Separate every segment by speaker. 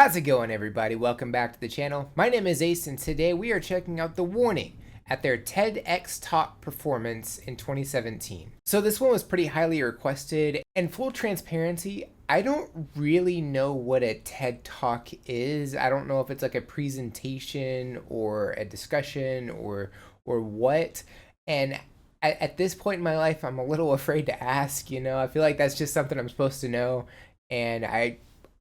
Speaker 1: How's it going, everybody? Welcome back to the channel. My name is Ace, and today we are checking out the warning at their TEDx talk performance in 2017. So this one was pretty highly requested, and full transparency, I don't really know what a TED talk is. I don't know if it's like a presentation or a discussion or what. And at this point in my life, I'm a little afraid to ask, I feel like that's just something I'm supposed to know. And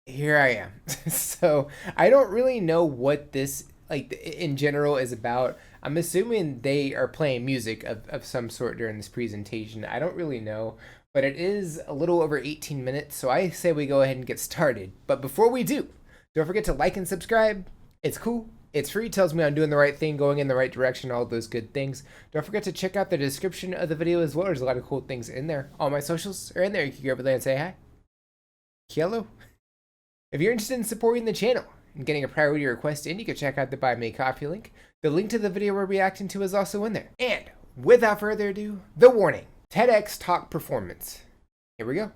Speaker 1: here I am. So I don't really know what this like in general is about. I'm assuming they are playing music of some sort during this presentation. I don't really know, but it is a little over 18 minutes, so I say we go ahead and get started. But before we do, don't forget to like and subscribe. It's cool. It's free, tells me I'm doing the right thing, going in the right direction, all those good things. Don't forget to check out the description of the video as well. There's a lot of cool things in there. All my socials are in there. You can go over there and say hi. Hello. If you're interested in supporting the channel and getting a priority request in, you can check out the Buy Me Coffee link. The link to the video we're reacting to is also in there. And without further ado, the warning. TEDx talk performance. Here we go.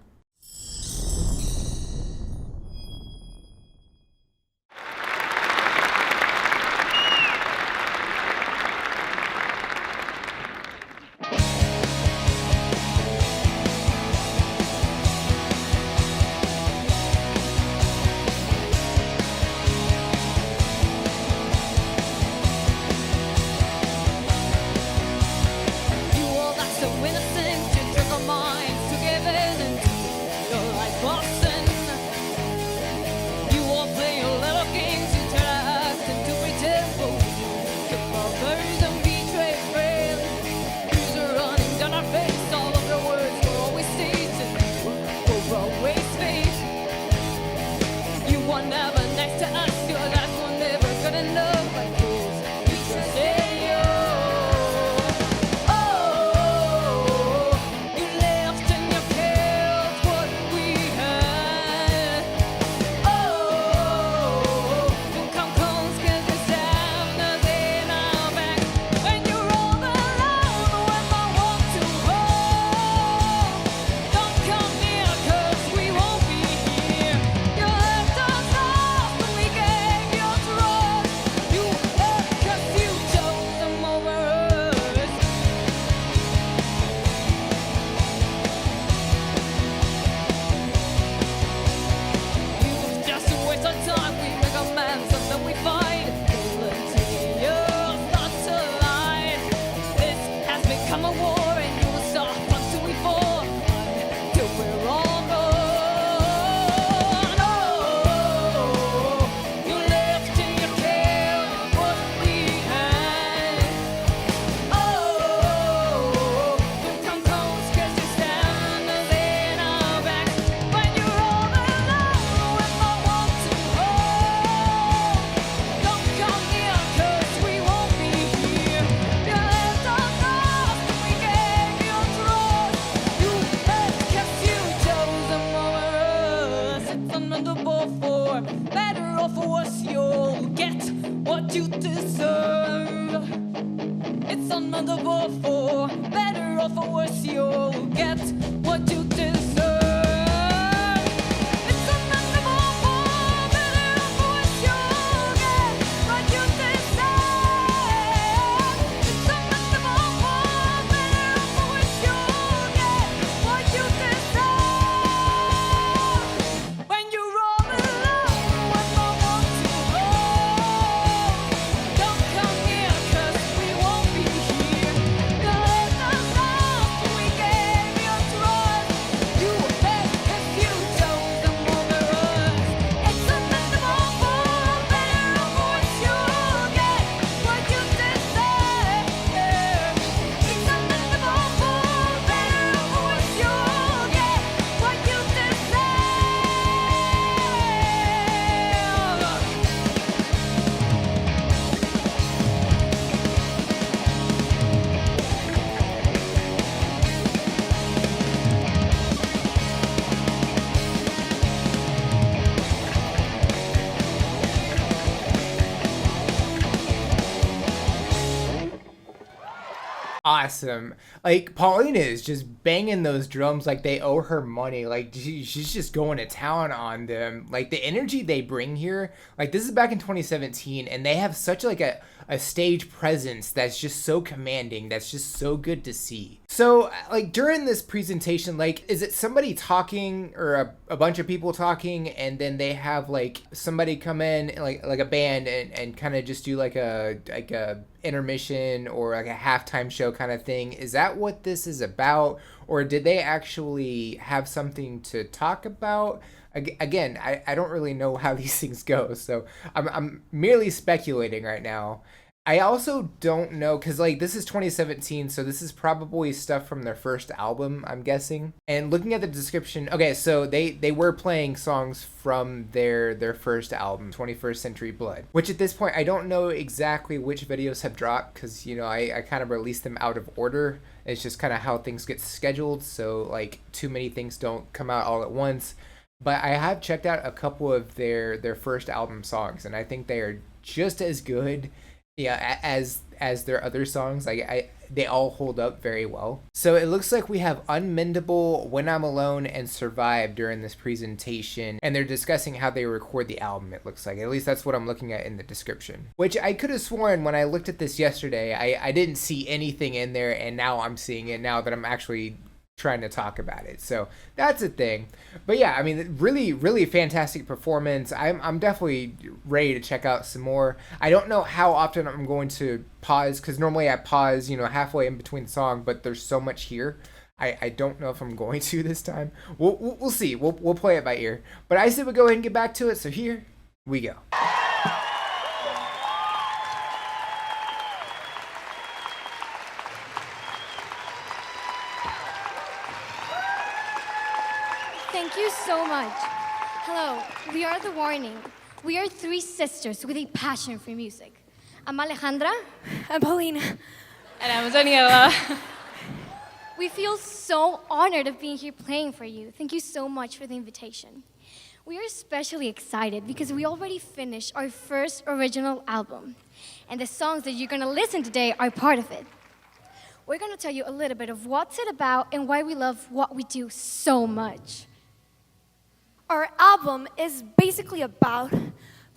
Speaker 1: awesome. Like Paulina is just banging those drums like they owe her money. Like she's just going to town on them. Like the energy they bring here, like this is back in 2017 and they have such like a stage presence that's just so commanding, that's just so good to see. So like during this presentation, like is it somebody talking or a bunch of people talking and then they have like somebody come in like a band and kind of just do like a intermission or like a halftime show kind of thing? Is that what this is about, or did they actually have something to talk about? Again, I don't really know how these things go, so I'm merely speculating right now. I also don't know because like this is 2017, so this is probably stuff from their first album, I'm guessing. And looking at the description, okay, so they were playing songs from their first album, 21st Century Blood, which at this point I don't know exactly which videos have dropped because you know I kind of released them out of order. It's just kind of how things get scheduled, so like too many things don't come out all at once. But I have checked out a couple of their first album songs, and I think they are just as good, yeah, as their other songs. Like they all hold up very well. So it looks like we have Unmendable, When I'm Alone, and Survive during this presentation, and they're discussing how they record the album. It looks like, at least that's what I'm looking at in the description. Which I could have sworn when I looked at this yesterday, I didn't see anything in there, and now I'm seeing it now that I'm actually trying to talk about it. So that's a thing. But yeah, I mean, really fantastic performance. I'm definitely ready to check out some more. I don't know how often I'm going to pause because normally I pause, you know, halfway in between the song, but there's so much here. I don't know if I'm going to this time. We'll see. We'll play it by ear. But I said we'll go ahead and get back to it. So here we go.
Speaker 2: Thank you so much. Hello, we are The Warning. We are three sisters with a passion for music. I'm Alejandra.
Speaker 3: I'm Paulina.
Speaker 4: And I'm Daniela.
Speaker 2: We feel so honored of being here playing for you. Thank you so much for the invitation. We are especially excited because we already finished our first original album. And the songs that you're going to listen today are part of it. We're going to tell you a little bit of what's it about and why we love what we do so much.
Speaker 3: Our album is basically about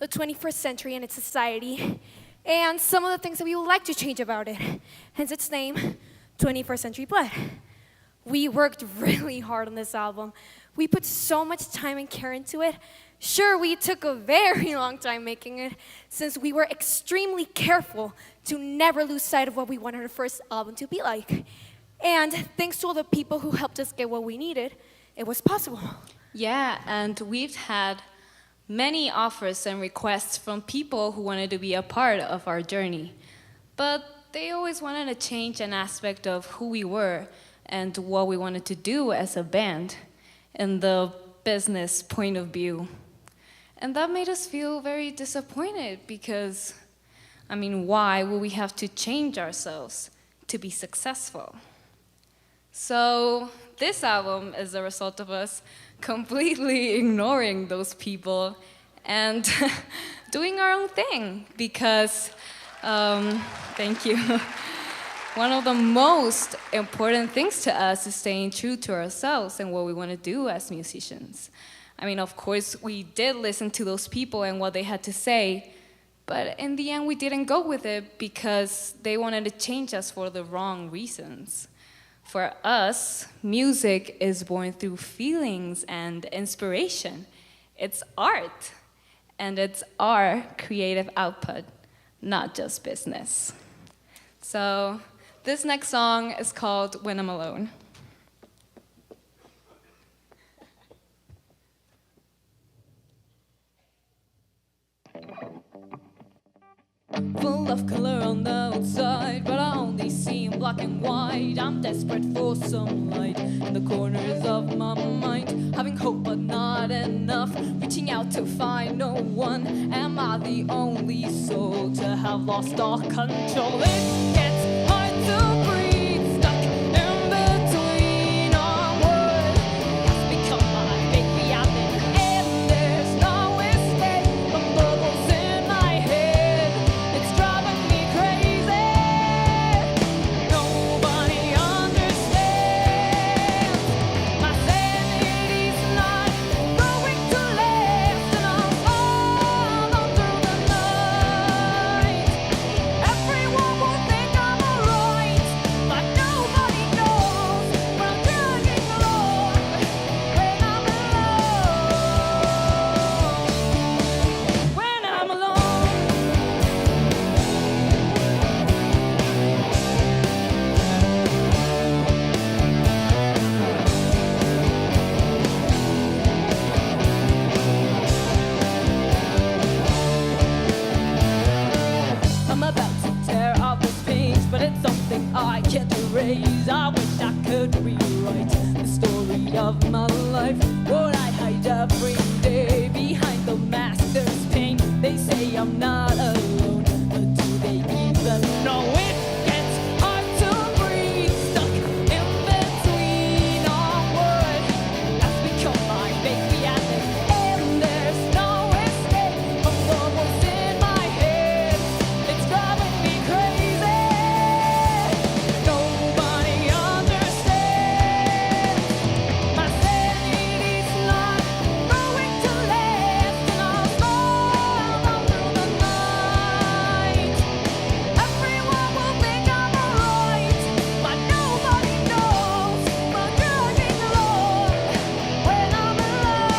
Speaker 3: the 21st century and its society and some of the things that we would like to change about it, hence its name, 21st Century Blood. We worked really hard on this album. We put so much time and care into it. Sure, we took a very long time making it since we were extremely careful to never lose sight of what we wanted our first album to be like. And thanks to all the people who helped us get what we needed, it was possible.
Speaker 4: Yeah, and we've had many offers and requests from people who wanted to be a part of our journey. But they always wanted to change an aspect of who we were and what we wanted to do as a band in the business point of view. And that made us feel very disappointed because, I mean, why would we have to change ourselves to be successful? So this album is a result of us completely ignoring those people and doing our own thing because, thank you. One of the most important things to us is staying true to ourselves and what we want to do as musicians. I mean, of course, we did listen to those people and what they had to say, but in the end, we didn't go with it because they wanted to change us for the wrong reasons. For us, music is born through feelings and inspiration. It's art, and it's our creative output, not just business. So this next song is called When I'm Alone. Full of color on the outside, but I only see in black and white. I'm desperate for some light in the corners of my mind, having hope but not enough, reaching out to find no one. Am I the only soul to have lost all control? It gets hard to breathe, stuck in between our words. Has become my big reality, and there's no escape from bubbles in my head. It's driving me crazy. Nobody
Speaker 5: could rewrite the story of my life. What I hide every day behind the mask, there's pain. They say I'm not alone, but do they even know it? Gets hard to breathe, stuck in between our words. That's become my fate reality, and there's no escape from the voice in my head. It's driving me crazy. Nobody understands. My sanity's not going to last, and I'll fall all through the night. Everyone will think I'm alright, but nobody knows my journey's alone when I'm alone.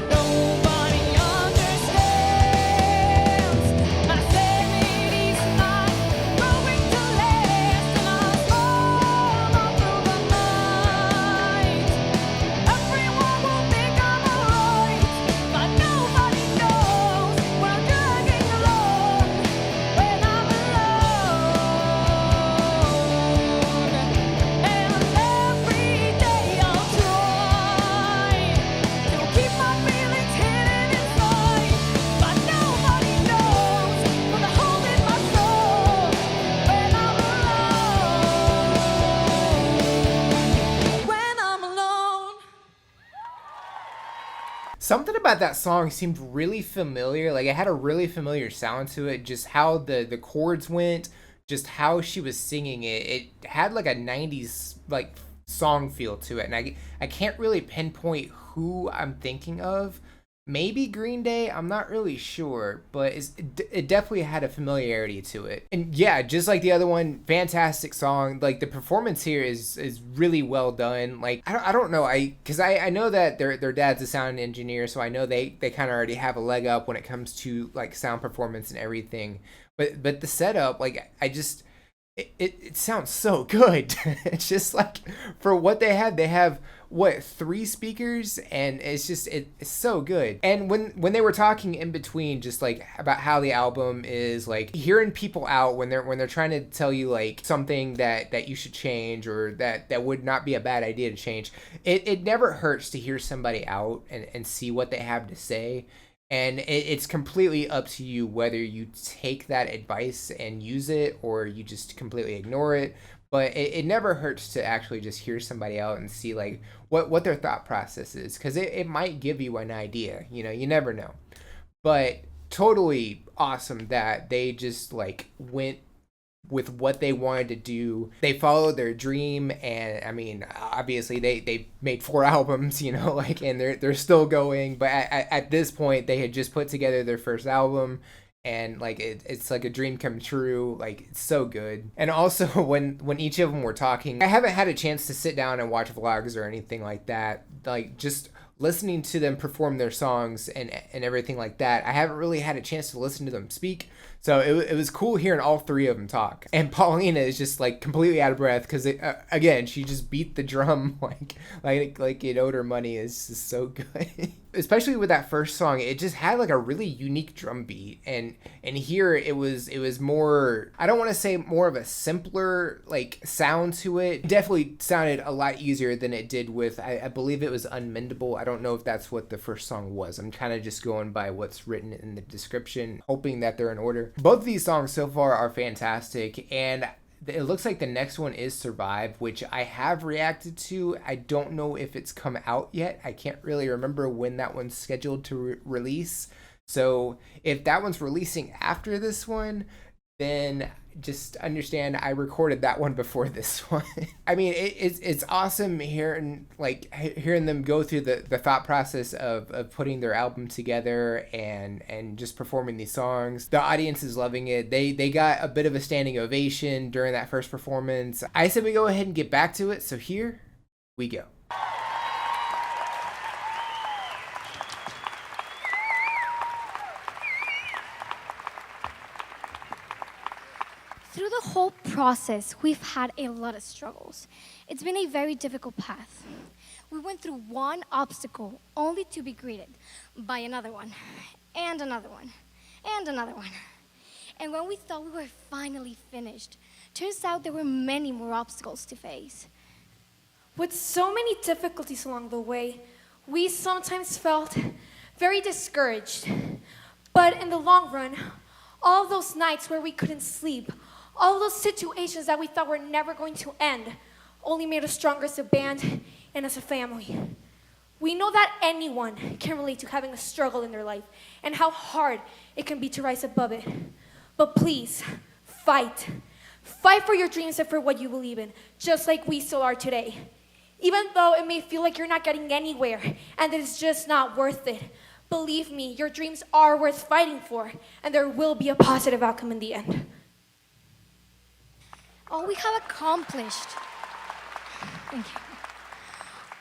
Speaker 5: Nobody understands. My sanity's not going to last, and I'll fall all through the night. Everyone will think I'm alright, but nobody knows we're dragging along when I'm alone. And every day I'll try to keep my feelings hidden inside, but nobody knows what I hold in my soul when I'm alone. When I'm alone.
Speaker 1: Something about that song seemed really familiar. Like it had a really familiar sound to it. Just how the chords went, just how she was singing it. It had like a 90s like song feel to it. And I can't really pinpoint who I'm thinking of. Maybe Green Day, I'm not really sure, but it definitely had a familiarity to it. And yeah, just like the other one, fantastic song. Like the performance here is really well done. Like I don't know, because I know that their dad's a sound engineer, so I know they kind of already have a leg up when it comes to like sound performance and everything. But the setup, like it sounds so good. It's just like for what they have what 3 speakers, and it's just it's so good. And when they were talking in between, just like about how the album is like hearing people out when they're trying to tell you like something that you should change, or that would not be a bad idea to change, it never hurts to hear somebody out and see what they have to say. And it's completely up to you whether you take that advice and use it or you just completely ignore it. But it never hurts to actually just hear somebody out and see like what their thought process is, because it might give you an idea. You never know. But totally awesome that they just like went with what they wanted to do. They followed their dream, and I mean, obviously they made 4 albums, like, and they're still going. But at this point, they had just put together their first album, and like it's like a dream come true. Like it's so good. And also when each of them were talking, I haven't had a chance to sit down and watch vlogs or anything like that. Like just listening to them perform their songs and everything like that, I haven't really had a chance to listen to them speak. So it was cool hearing all 3 of them talk. And Paulina is just like completely out of breath because again, she just beat the drum like it owed her money. Is just so good. Especially with that first song, it just had like a really unique drum beat, and here it was more, I don't want to say more of a simpler like sound to it. It definitely sounded a lot easier than it did with, I believe it was Unmendable. I don't know if that's what the first song was. I'm kind of just going by what's written in the description, hoping that they're in order. Both of these songs so far are fantastic, and it looks like the next one is Survive, which I have reacted to. I don't know if it's come out yet. I can't really remember when that one's scheduled to release. So if that one's releasing after this one, then just understand I recorded that one before this one. I mean, it's awesome hearing them go through the thought process of putting their album together and just performing these songs. The audience is loving it. They got a bit of a standing ovation during that first performance. I said we go ahead and get back to it, so here we go.
Speaker 2: Through the whole process, we've had a lot of struggles. It's been a very difficult path. We went through one obstacle only to be greeted by another one, and another one, and another one. And when we thought we were finally finished, turns out there were many more obstacles to face.
Speaker 3: With so many difficulties along the way, we sometimes felt very discouraged. But in the long run, all those nights where we couldn't sleep, all those situations that we thought were never going to end, only made us stronger as a band and as a family. We know that anyone can relate to having a struggle in their life and how hard it can be to rise above it. But please, fight. Fight for your dreams and for what you believe in, just like we still are today. Even though it may feel like you're not getting anywhere and that it's just not worth it, believe me, your dreams are worth fighting for, and there will be a positive outcome in the end.
Speaker 2: All we have accomplished, thank you.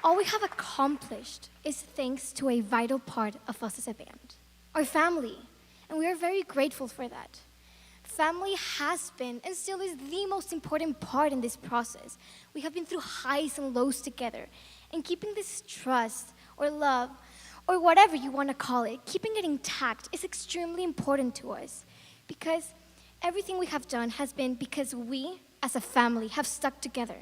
Speaker 2: All we have accomplished is thanks to a vital part of us as a band, our family, and we are very grateful for that. Family has been and still is the most important part in this process. We have been through highs and lows together, and keeping this trust or love or whatever you want to call it, keeping it intact is extremely important to us because everything we have done has been because we, as a family, have stuck together.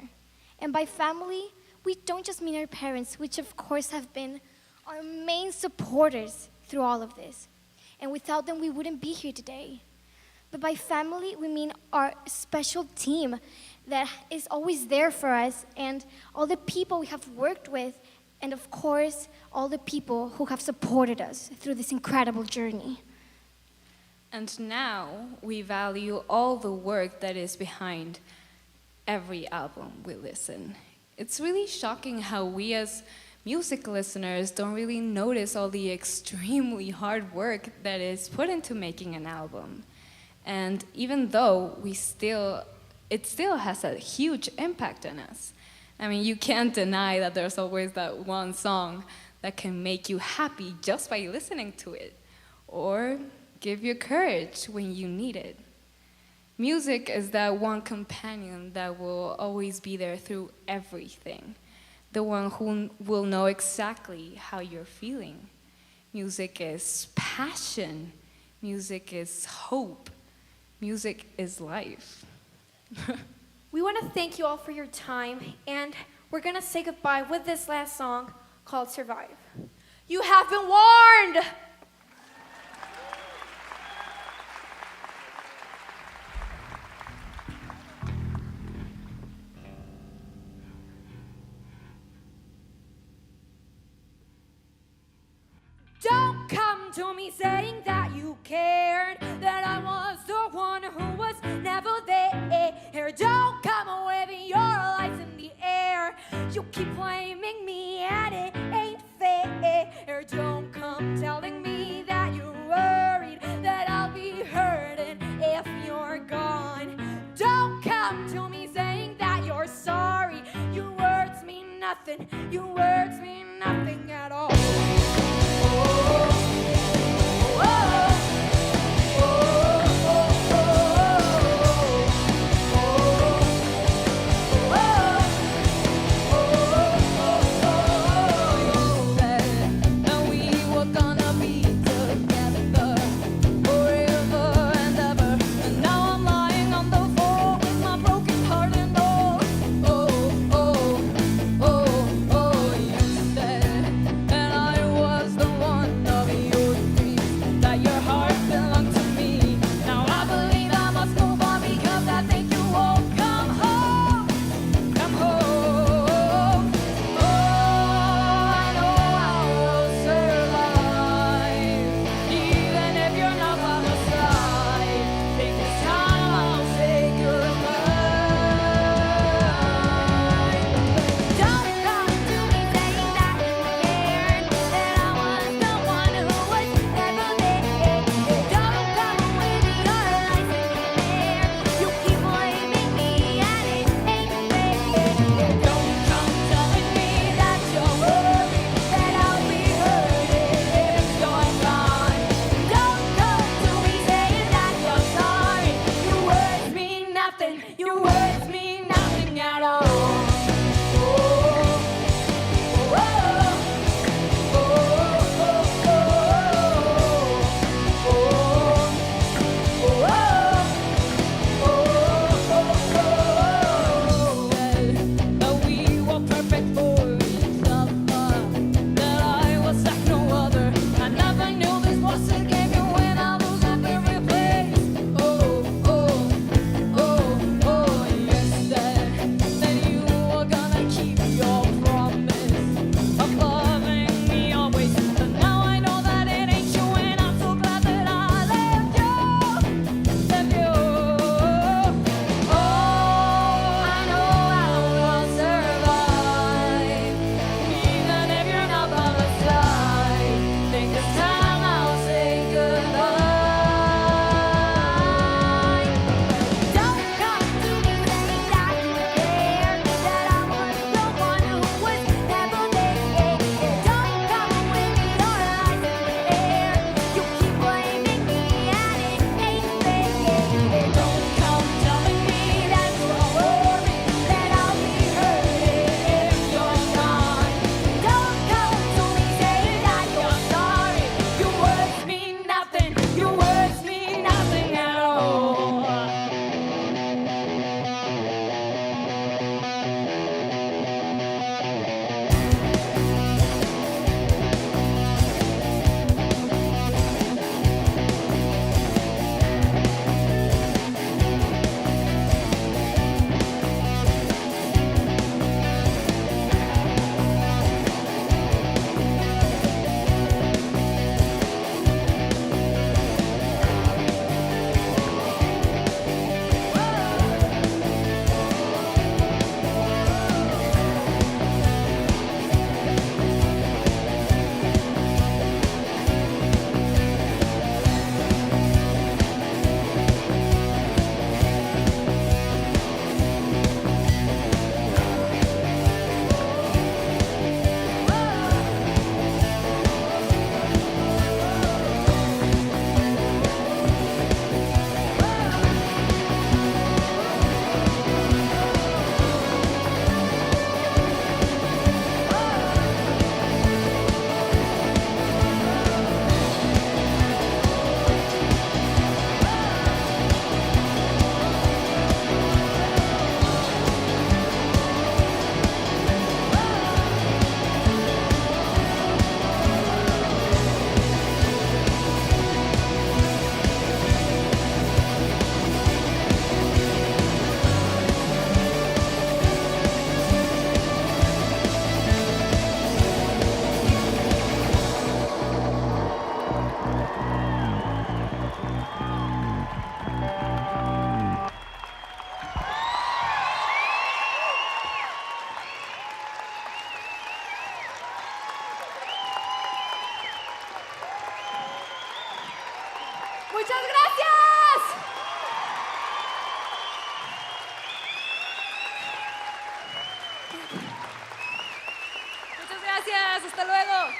Speaker 2: And by family, we don't just mean our parents, which of course have been our main supporters through all of this. And without them, we wouldn't be here today. But by family, we mean our special team that is always there for us, and all the people we have worked with, and of course, all the people who have supported us through this incredible journey.
Speaker 4: And now we value all the work that is behind every album we listen. It's really shocking how we as music listeners don't really notice all the extremely hard work that is put into making an album. And even though it still has a huge impact on us. I mean, you can't deny that there's always that one song that can make you happy just by listening to it, or give you courage when you need it. Music is that one companion that will always be there through everything, the one who will know exactly how you're feeling. Music is passion. Music is hope. Music is life.
Speaker 3: We want to thank you all for your time, and we're going to say goodbye with this last song called Survive. You have been warned! Don't come to me saying that you cared, that I was the one who was never there. Don't come waving your lights in the air. You keep blaming me and it ain't fair. Don't come telling me that you're worried that I'll be hurting if you're gone. Don't come to me saying that you're sorry. Your words mean nothing. Your words mean nothing at all. Muchas gracias.
Speaker 4: Muchas gracias. Hasta luego.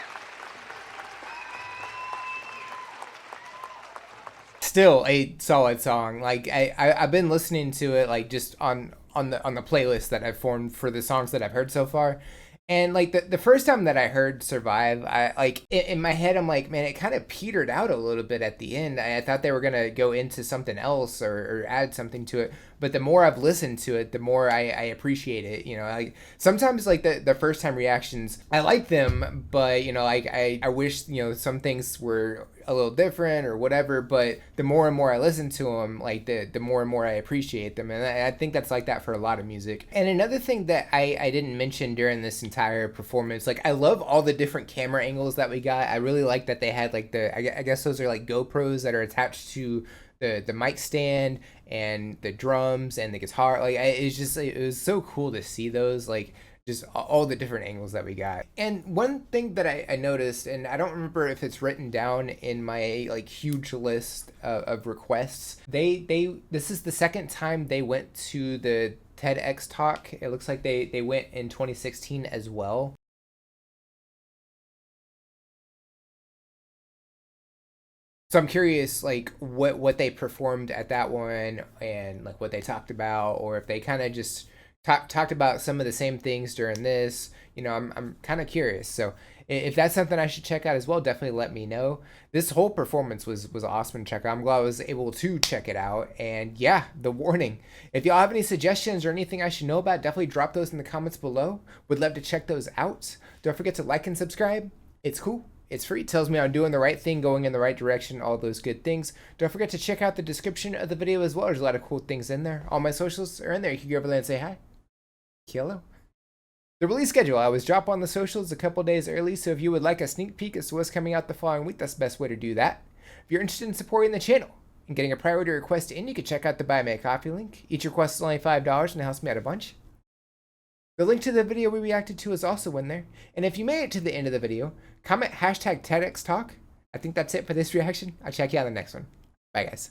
Speaker 1: Still a solid song. Like I've been listening to it like just on the playlist that I've formed for the songs that I've heard so far. And like the first time that I heard Survive, I like in my head I'm like, man, it kind of petered out a little bit at the end. I thought they were gonna go into something else or add something to it. But the more I've listened to it, the more I appreciate it. You know, like sometimes like the first time reactions, I like them, but you know, like I wish, you know, some things were a little different or whatever. But the more and more I listen to them, like the more and more I appreciate them. And I think that's like that for a lot of music. And another thing that I didn't mention during this entire performance, like I love all the different camera angles that we got. I really like that they had like I guess those are like GoPros that are attached to the mic stand and the drums and the guitar. Like it was so cool to see those, like just all the different angles that we got. And one thing that I noticed, and I don't remember if it's written down in my like huge list of requests, this is the second time they went to the TEDx talk. It looks like they went in 2016 as well. So I'm curious, like what they performed at that one, and like what they talked about, or if they kind of just talked about some of the same things during this. You know, I'm kind of curious. So if that's something I should check out as well, definitely let me know. This whole performance was awesome to check out. I'm glad I was able to check it out. And yeah, The Warning. If y'all have any suggestions or anything I should know about, definitely drop those in the comments below. Would love to check those out. Don't forget to like and subscribe. It's cool. It's free. It tells me I'm doing the right thing, going in the right direction, all those good things. Don't forget to check out the description of the video as well. There's a lot of cool things in there. All my socials are in there. You can go over there and say hi. Hello. The release schedule, I always drop on the socials a couple days early, so if you would like a sneak peek as to what's coming out the following week, that's the best way to do that. If you're interested in supporting the channel and getting a priority request in, you can check out the Buy Me a Coffee link. Each request is only $5 and it helps me out a bunch. The link to the video we reacted to is also in there. And if you made it to the end of the video, comment hashtag TEDx Talk. I think that's it for this reaction. I'll check you out in the next one. Bye, guys.